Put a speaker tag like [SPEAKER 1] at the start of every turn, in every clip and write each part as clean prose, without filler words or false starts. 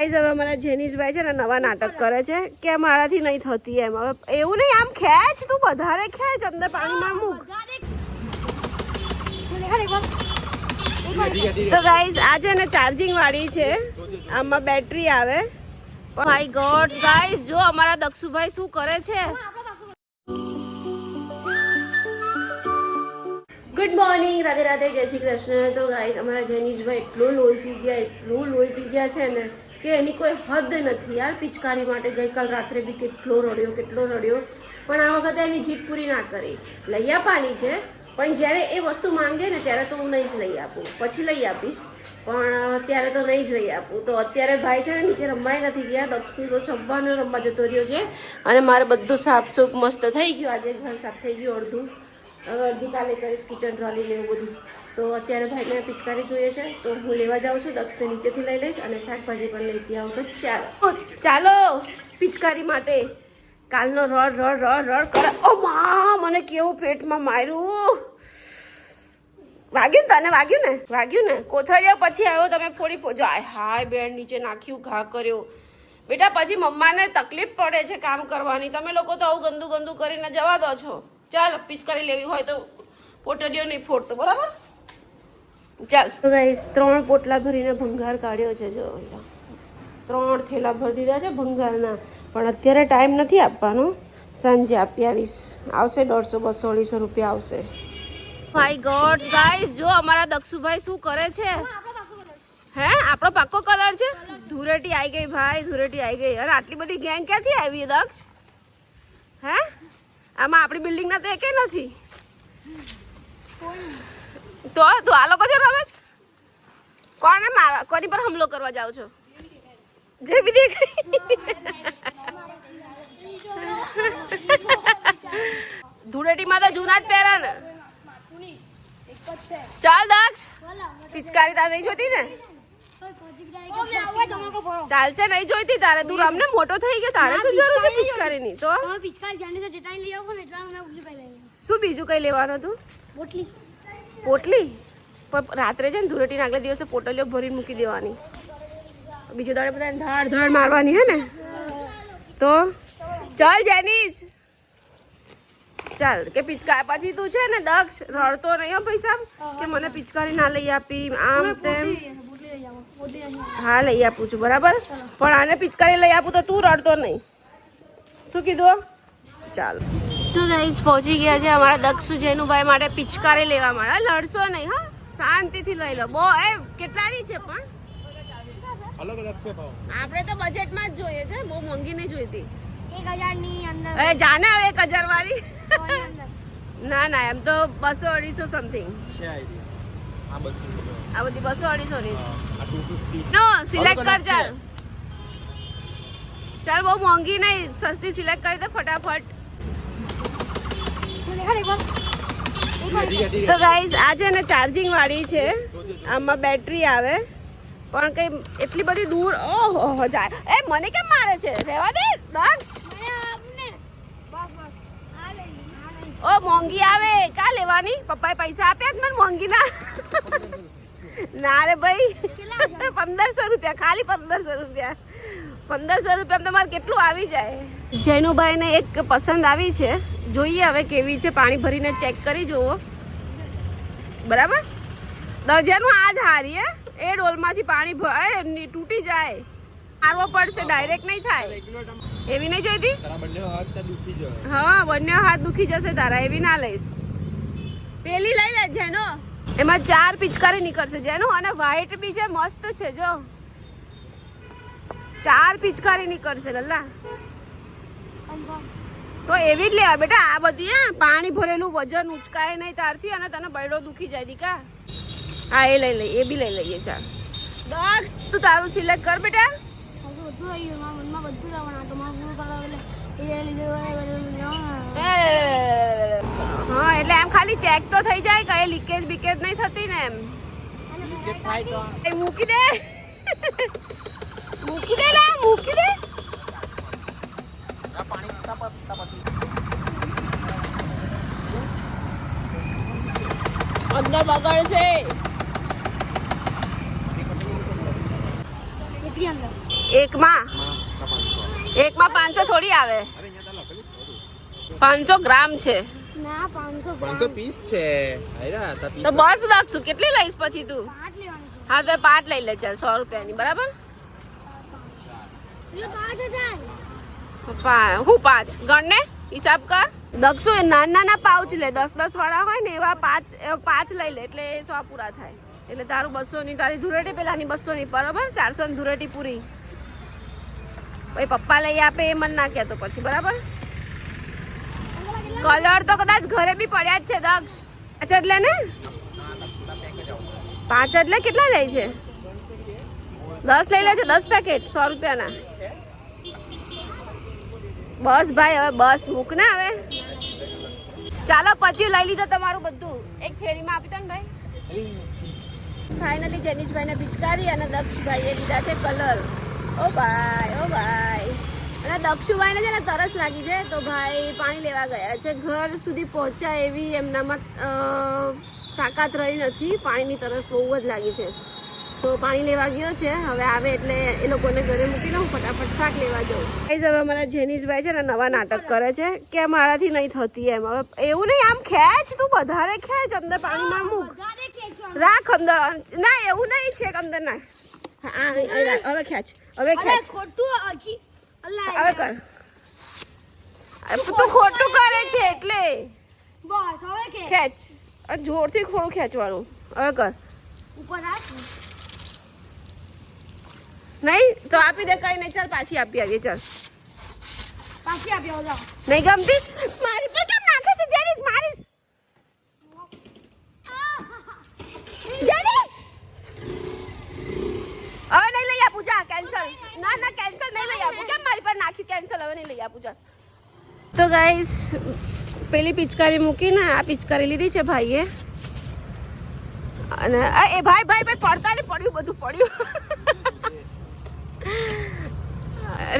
[SPEAKER 1] હવે અમારા જેનીશભાઈ છે ને નવા નાટક કરે છે કે મારાથી નહીં થતી એમ. હવે એવું નહીં, આમ ખેંચ, તું વધારે ખેંચ, અંદર પાણીમાં મૂક. તો ગાઈઝ આ છે ને ચાર્જિંગ વાળી છે, આમાં બેટરી આવે. માય ગોડ ગાઈઝ, જો અમારા દક્ષુભાઈ શું કરે છે. ગુડ મોર્નિંગ, રાધે રાધે, જય શ્રી કૃષ્ણ. તો ગાઈઝ અમારા જેનીશભાઈ એટલું લોહી પી ગયા છે ને કે એની કોઈ હદ નથી યાર. પિચકારી માટે ગઈકાલ રાત્રે બી કેટલો રડ્યો પણ આ વખતે એની જીત પૂરી ના કરી. લઈ આપવાની છે પણ જ્યારે એ વસ્તુ માંગે ને ત્યારે તો હું નહીં જ લઈ આપું, પછી લઈ આપીશ પણ અત્યારે તો નહીં જ લઈ આપું. તો અત્યારે ભાઈ છે ને નીચે રમવાય નથી ગયા. દક્ષુ તો સવારનો રમવા જતો રહ્યો છે અને મારે બધું સાફ મસ્ત થઈ ગયું. આજે ઘર સાફ થઈ ગયું અડધું કાલે કરીશ, કિચન ટ્રોલી ને એવું બધું. તો અત્યારે ભાઈને પિચકારી જોઈએ છે તો હું લેવા જાઉં છું. દક્ષને નીચેથી લઈ લઈશ અને શાકભાજી પણ લેતી આવું. તો ચાલો પિચકારી માટે. કાલનો રડ કરે. ઓ મા, મને કેવું પેટમાં માર્યું. વાગ્યું ને? તને વાગ્યું ને? કોથળીઓ પછી આવ્યો તમે થોડી પોજો. હાય બેન, નીચે નાખ્યું, ઘા કર્યો. બેટા પછી મમ્માને તકલીફ પડે છે કામ કરવાની. તમે લોકો તો આવું ગંદુ કરીને જવા દો છો. ચાલ પિચકારી લેવી હોય તો પોટલીઓ નહીં ફોડતો, બરાબર? ચાલ તો ગાઈસ 3 પોટલા ભરીને ભંગાર કાઢ્યો છે. જો 3 થેલા ભરી દીધા છે ભંગારના. પણ અત્યારે ટાઈમ નથી આપવાનો, સાંજે આપી આવીશ. આવશે 150, 200, 250 રૂપિયા આવશે. માય ગોડ ગાઈસ, જો અમારા દક્ષુભાઈ શું કરે છે. હે, આપણો પાક્કો કલર છે. ધૂળેટી આવી ગઈ ભાઈ, ધૂળેટી આવી ગઈ. અરે આટલી બધી ગેંગ ક્યાંથી આવી દક્ષ? હે, આમાં આપણી બિલ્ડિંગના તો એકે નથી. તો તું આ લોકો જે રમે છે, કોને મારા, કોની પર હુમલો કરવા જાવ છો? જે બી દેખાય. ધૂળેટીમાં તો જૂના જ પહેરા ને. ચાલ દક્ષ, પિચકારી તારે નહીં જોઈતી ને? ચાલશે, નહીં જોઈતી તારે. તું અમને મોટો થઈ ગયો, તારે શું જરૂર છે પિચકારીની? તો શું બીજું કઈ લેવાનું તું? પોટલી? પણ રાત્રે છે ને ધૂળેટીના આગલા દિવસે પોટલીઓ ભરીને મૂકી દેવાની. બીજે દાડે બધા ધડ મારવાની હે ને. તો ચાલ જેનીશ, ચાલ કે પિચકારી. પછી તું છે ને દક્ષ રડતો નહીં હો પૈસા કે મને પિચકારી ના લઈ આપી, આમ તેમ. હા લઈ આપું છું, બરાબર. પણ આને પિચકારી લઈ આપું તો તું રડતો નહીં. શું કીધું? ચાલ તો ગાઈસ પહોંચી ગયા છે અમારા દક્ષુ જેનુભાઈ માટે પિચકારી લેવા માટે. લડશો નહીં હા, શાંતિથી લઈ લો. બહુ એ કેટલાની છે પણ અલગ છે ભાવ. આપણે તો બજેટમાં જ જોઈએ છે, બહુ મોંઘી નહીં જોઈતી.
[SPEAKER 2] 1000 ની અંદર.
[SPEAKER 1] એ જાને હવે 1000 વાળી. ના એમ તો 200-250 સમથિંગ છે. આ બધી 200-250 ની નો સિલેક્ટ કર. ચાલ બહુ મોંઘી નહીં, સસ્તી સિલેક્ટ કરી દે ફટાફટ. તો ગાઈઝ આ છે ને ચાર્જિંગ વાળી છે, આમાં બેટરી આવે. પણ કઈ એટલી બધી દૂર ઓહો જાય. એ મને કેમ મારે છે? રહેવા દે દક્ષ. ઓ મોંઘી આવે, કા લેવાની? પપ્પાએ પૈસા આપ્યા જ મને મોંઘી ના. ના રે ભાઈ, 1500 રૂપિયા, ખાલી 1500 રૂપિયા. 1500 રૂપિયા તમારે કેટલું આવી જાય. જેનુભાઈને એક પસંદ આવી છે, જોઈએ હવે કેવી છે. પાણી ભરીને ચેક કરી જુઓ, બરાબર. જેનું આજ હારી હે, એ ડોલમાંથી પાણી તૂટી જાય, મારવો પડશે, ડાયરેક્ટ નહીં થાય. એવી નહીં જોઈતી? હા, બંને હાથ દુખી જશે તારા. એવી ના લઈશ, પેલી લઈ લે જેનો. એમાં 4 પિચકારી નીકળશે જેનો, અને વ્હાઈટ બી છે, મસ્ત છે. જો 4 પિચકારી નીકળશે લલ્લા. તો એવી જ લેવા બેટા. આ બધી પાણી ભરેલું વજન ઉચકાય નહીં તારથી, અને તને બૈડો દુખી જાય દીકા. હા એ લઈ લઈએ, એ બી લઈ લઈએ. ચાલ દક્ષ તું તારું સિલેક્ટ કર બેટા. હા એટલે એમ ખાલી ચેક તો થઈ જાય, કઈ લીકેજ બીકેજ નહીં થતી ને. એમ મૂકી દે, મૂકી દે ના, મૂકી દે. અંદર બગડશે.
[SPEAKER 2] અંદર
[SPEAKER 1] એકમાં 500 થોડી આવે, 500 ગ્રામ છે.
[SPEAKER 2] ના 500
[SPEAKER 3] 500 પીસ છે. આયરા તા પીસ
[SPEAKER 1] તો બસ દક્ષુ કેટલી લઈશ પછી તું?
[SPEAKER 2] 5 લેવાની છે.
[SPEAKER 1] હા તો 5 લઈ લે ચાલ, 100 રૂપિયાની બરાબર.
[SPEAKER 2] એટલે 5000.
[SPEAKER 1] હું 5 ગણને હિસાબ કર. દક્ષુ એ નાના પાઉચ લે, 10 વાળા હોય ને એવા 5 લઈ લે એટલે 100 પૂરા થાય. એટલે તારું 200 ની તારી ધૂળેટી, પેલાની 200 ની બરાબર, 400 ની ધૂળેટી પૂરી. પછી પપ્પા લઈ આપે એ મન ના કહેતો પછી બરાબર. કલર તો કદાચ ઘરે બી પડ્યા જ છે દક્ષ. 5 એટલે ને 5 એટલે કેટલા લે છે? 10 લઈ લે છે, 10 પેકેટ 100 રૂપિયાના. બસ ભાઈ હવે બસ મૂક ને હવે. ચાલો પત્યું લઈ લીધો તમારું બધું, એક થેલીમાં આપી દો ને ભાઈ. ફાઇનલી જેનિશભાઈને પિચકારી અને દક્ષભાઈએ લીધા છે કલર. ઓ ભાઈ ઓ ભાઈ. અને દક્ષુભાઈને છે ને તરસ લાગી છે તો ભાઈ પાણી લેવા ગયા છે. ઘર સુધી પહોંચ્યા એવી એમનામાં તાકાત રહી નથી, પાણીની તરસ બહુ જ લાગી છે તો પાણી લેવા ગયો છે. હવે આવે એટલે એ લોકોને ઘરે મૂકી દઉં, ફટાફટ શાક લેવા જાઉં. ગાઈઝ હવે અમારા જેનિશભાઈ છે ને નવા નાટક કરે છે કે મારાથી નહીં થતી એમ. હવે એવું નહીં, આમ ખેંચ, તું વધારે ખેંચ, અંદર પાણીમાં મૂક,
[SPEAKER 2] વધારે ખેંચવાનું.
[SPEAKER 1] રાખ અંદર. ના એવું નહીં છે, અંદર ના. હા હવે ખેંચ, હવે
[SPEAKER 2] અરે
[SPEAKER 1] ખેંચ,
[SPEAKER 2] ખોટું અરજી. અલ્લાહ
[SPEAKER 1] હવે કર. તું ખોટું કરે છે એટલે
[SPEAKER 2] બસ હવે કે
[SPEAKER 1] ખેંચ, જોરથી થોડું ખેંચવાનું. હવે કર.
[SPEAKER 2] ઉપર રાખ.
[SPEAKER 1] નહીં તો આપી દે, કઈ નહીં, ચાલ પાછી આપી આવીએ. ચાલ
[SPEAKER 2] પાછી આપ્યો જાઓ.
[SPEAKER 1] નહીં ગમતી મારી પર કેમ નાખે છે જેનિસ? મારીશ જેનિસ. હવે નહીં લઈ આપું, જા કેન્સલ. ના કેન્સલ નહીં લઈ આપું. કેમ મારી પર નાખ્યું? કેન્સલ, હવે નહીં લઈ આપું. ચાલ તો ગાઈસ પેલી પિચકારી મૂકીને આ પિચકારી લીધી છે ભાઈએ. અને એ ભાઈ પડતા ને પડ્યું, બધું પડ્યું.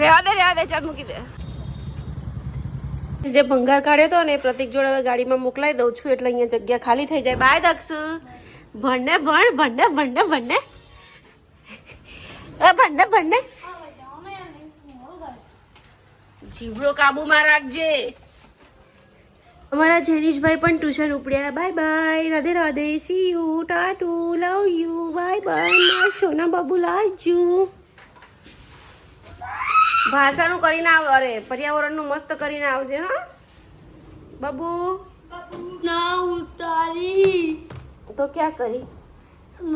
[SPEAKER 1] રહેવા દે ચાલ મૂકી દે. જે ભંગાર કાઢ્યો હતો ને એ પ્રતિક જોડે હવે ગાડીમાં મોકલાઈ દઉં છું એટલે અહીંયા જગ્યા ખાલી થઈ જાય. બાય દક્ષુ. ભણને જીવડો કાબુમાં રાખજે. અમારા જેનિશભાઈ પણ ટ્યુશન ઉપડ્યા. Bye bye, Radhe Radhe, see you, ટાટુ, લવ યુ, બાય બાય. મારા સોના બાબુ લાજુ. ભાષાનું કરીને આવ, અરે પર્યાવરણનું મસ્ત કરીને આવજે હા બાબુ.
[SPEAKER 2] ના ઉતારી.
[SPEAKER 1] તો ક્યાં કરી?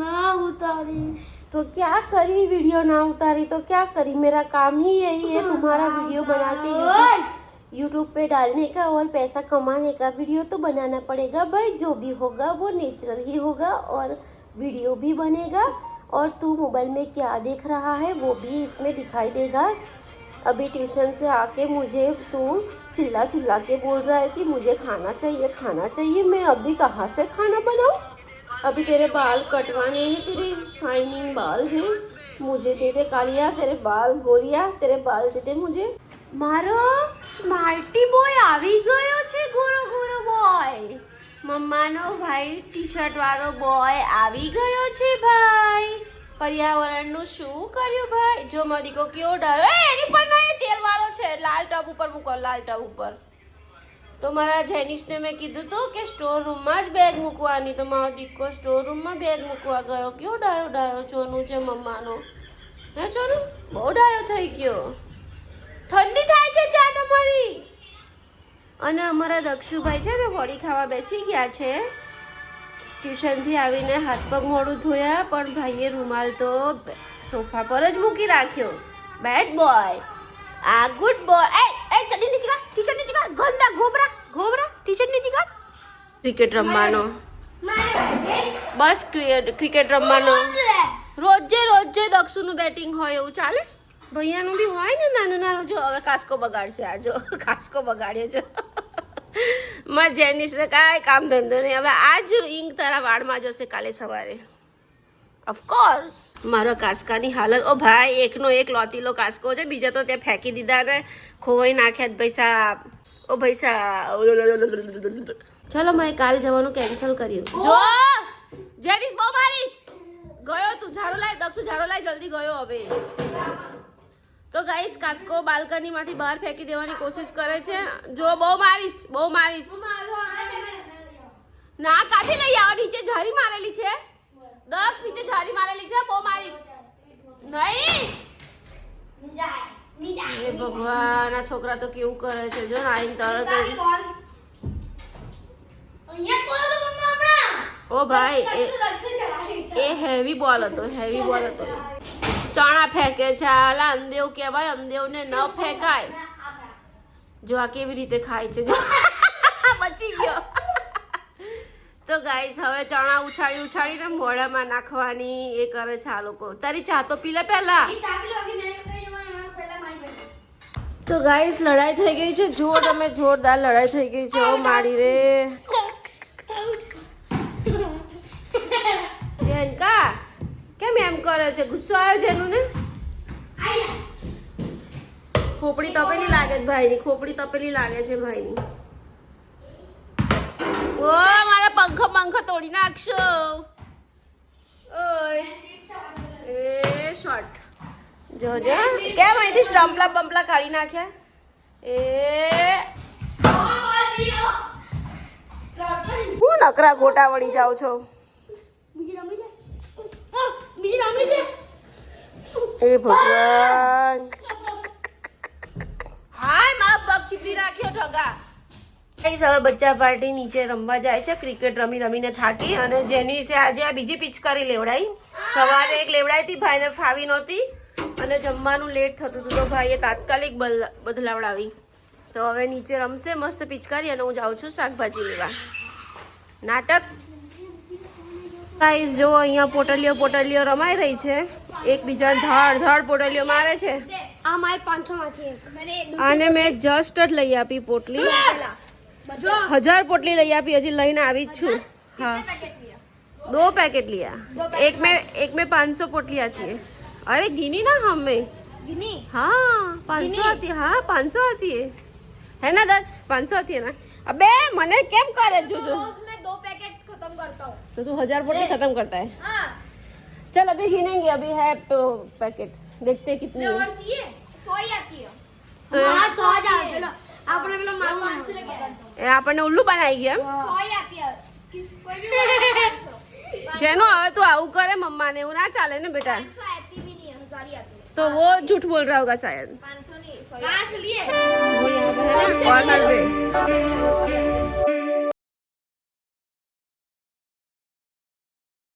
[SPEAKER 2] ના ઉતારી.
[SPEAKER 1] तो क्या करी? वीडियो ना उतारी तो क्या करी? मेरा काम ही यही है, तुम्हारा वीडियो बना के यूट्यूब पे डालने का और पैसा कमाने का. वीडियो तो बनाना पड़ेगा भाई, जो भी होगा वो नेचुरल ही होगा और वीडियो भी बनेगा और तू मोबाइल में क्या देख रहा है वो भी इसमें दिखाई देगा. अभी ट्यूशन से आके मुझे तू चिल्ला के बोल रहा है कि मुझे खाना चाहिए. मैं अभी कहाँ से खाना बनाऊँ? अभी तेरे बाल कटवाने हैं, तेरे शाइनिंग बाल हैं, मुझे दे दे कालिया. तेरे बाल गोरिया, तेरे बाल दे दे मुझे. मारो स्मार्टी बॉय આવી ગયો છે. ગોરો બોય, મમ્માનો ભાઈ ટી શર્ટ વાળો બોય આવી ગયો છે ભાઈ. પર્યાવરણનું શું કર્યું ભાઈ? જો મદીકો કેવો ડાયો, એની પર નહીં, તેલ વાળો છે. લાલ ટબ ઉપર મૂકો, લાલ ટબ ઉપર. તો મારા જેનિશને મેં કીધું તો કે સ્ટોર રૂમમાં જ બેગ મૂકવાની, તો મારો દીકરો સ્ટોર રૂમમાં બેગ મૂકવા ગયો. કેવો ડાયો ચોનું છે મમ્માનો. હે ચોનું બહુ ડાયો થઈ ગયો. ઠંડી થાય છે ચા તમારી. અને અમારા દક્ષુભાઈ છે ને વડી ખાવા બેસી ગયા છે. ટ્યુશનથી આવીને હાથ પગ મોઢું ધોયા પણ ભાઈએ રૂમાલ તો સોફા પર જ મૂકી રાખ્યો. બેડ બોય, આ ગુડ બોય. એ ચડી નીચે કર, ટી-શર્ટ નીચે કર, ગંદા ગોબરા ટી-શર્ટ નીચે કર. ક્રિકેટ રમવાનો, બસ ક્રિકેટ રમવાનો. રોજે દક્ષુનું બેટિંગ હોય એવું ચાલે? ભૈયાનું બી હોય ને નાનું. જો હવે કાસ્કો બગાડશે. આ જો કાસ્કો બગાડ્યો છે. મારા જેનિશને કાંઈ કામ ધંધો નહીં. હવે આજ ઇંક તારા વાળમાં જશે કાલે સવારે. ઓફકોર્સ મારા કાસ્કાની હાલત. ઓ ભાઈ એકનો એક લોતીલો કાસ્કો છે, બીજા તો ત્યાં ફેંકી દીધા ને ખોવાઈ નાખ્યા. ભૈસા ઓ ભૈસા. ચલો મેં કાલે જવાનું કેન્સલ કર્યું. જો જેનિશ બહુ મારીશ. ગયો તું ઝાડુ લાય, દક્ષુ ઝાડુ લાય, જલ્દી ગયો. હવે તો ગાઈસ કાસ્કો બાલ્કની માંથી બહાર ફેંકી દેવાની કોશિશ કરે છે. જો બહુ મારીશ. ના કાથી લઈ આવો, નીચે ઝારી મારેલી છે. દક્ષ નીચે ઝારી મારેલી છે, બહુ મારીશ નહીં. એ ભગવાન, આ છોકરા તો કેવું કરે છે જો આઈને તરત ઓ ભાઈ એ હેવી બોલ હતો. ચણા ફેંકે છે. આલા અંદેવ કહેવાય, અંદેવ ને ન ફેંકાય. જો આ કેવી રીતે ખાય છે, જો બચી ગયો. તો ગાઈસ હવે ચણા ઉછાળીને મોઢામાં નાખવાની એ કરે છે આ લોકો. તારી ચા તો પી લે પહેલા. તો ગાઈસ લડાઈ થઈ ગઈ છે. જો તમે જોરદાર લડાઈ થઈ ગઈ છે. ઓ માડી રે જેનકા, કેમ એમ કરે છે? ગુસ્સો આવ્યો છે એનું ને? ખોપડી તપેલી લાગે છે ભાઈની. છે ભાઈની. ઓ મારા પંખો તોડી નાખશો. ઓય એ શોટ જો કેમ અહીંથી સ્ટમ્પલા બંપલા કાઢી નાખ્યા. હું નકરા ગોટા વળી જાવ છો. એ ભગવાન, હાય મારો પગ ચીપી રાખ્યો ઠગા. હવે બચ્ચા પાર્ટી નીચે રમવા જાય છે. ક્રિકેટ રમીને થાકી અને જેની છે આજે આ બીજી પિચકારી લેવડાઈ. સવારે એક લેવડાઈ હતી, ભાઈને ફાવી નહોતી અને જમવાનું લેટ થતું હતું તો ભાઈએ તાત્કાલિક બદલાવડાવી. તો હવે નીચે રમશે મસ્ત પિચકારી અને હું જાઉં છું શાકભાજી લેવા. નાટક. ગાઈસ જો અહીંયા પોટલીઓ રમાઈ રહી છે. એકબીજા ધડ પોટલીઓ મારે છે.
[SPEAKER 2] આ મારે 500 માંથી એક.
[SPEAKER 1] આને મેં જસ્ટ જ લઈ આપી પોટલી. 1000 પોટલી લઈ આપી, હજી લઈને આવી જ છું. हाँ 2 पैकेट लिया. एक में 500 पोटली आती है. अरे गिनी ना हमें.
[SPEAKER 2] गिनी?
[SPEAKER 1] हाँ 500 आती है. हाँ 500 आती है ना दक्ष? 500 आती है ना. अबे मने केम करे जो
[SPEAKER 2] रोज मैं 2 पैकेट खत्म करता हूँ.
[SPEAKER 1] तो तू 1000 पोटली खत्म करता है.
[SPEAKER 2] हाँ.
[SPEAKER 1] चल अभी गिनेंगे. अभी है पैकेट, देखते हैं कितनी है.
[SPEAKER 2] और चाहिए 100 ही आती है. हाँ 100 जाते लो. आपने बोला मार 500 लेके आता हूँ.
[SPEAKER 1] એ આપણને ઉલ્લુ બનાવી ગયા.
[SPEAKER 2] 100 ही आती है. किस कोई भी बोला 500.
[SPEAKER 1] જેનો હવે તું આવું કરે મમ્માને, એવું ના ચાલે ને બેટા.
[SPEAKER 2] 500 आती भी नहीं है, 1000 ही आती है.
[SPEAKER 1] तो वो झूठ बोल रहा होगा शायद.
[SPEAKER 2] 500 नहीं 100. कहाँ से लिए?
[SPEAKER 1] वो यहाँ पे है कॉर्नर पे.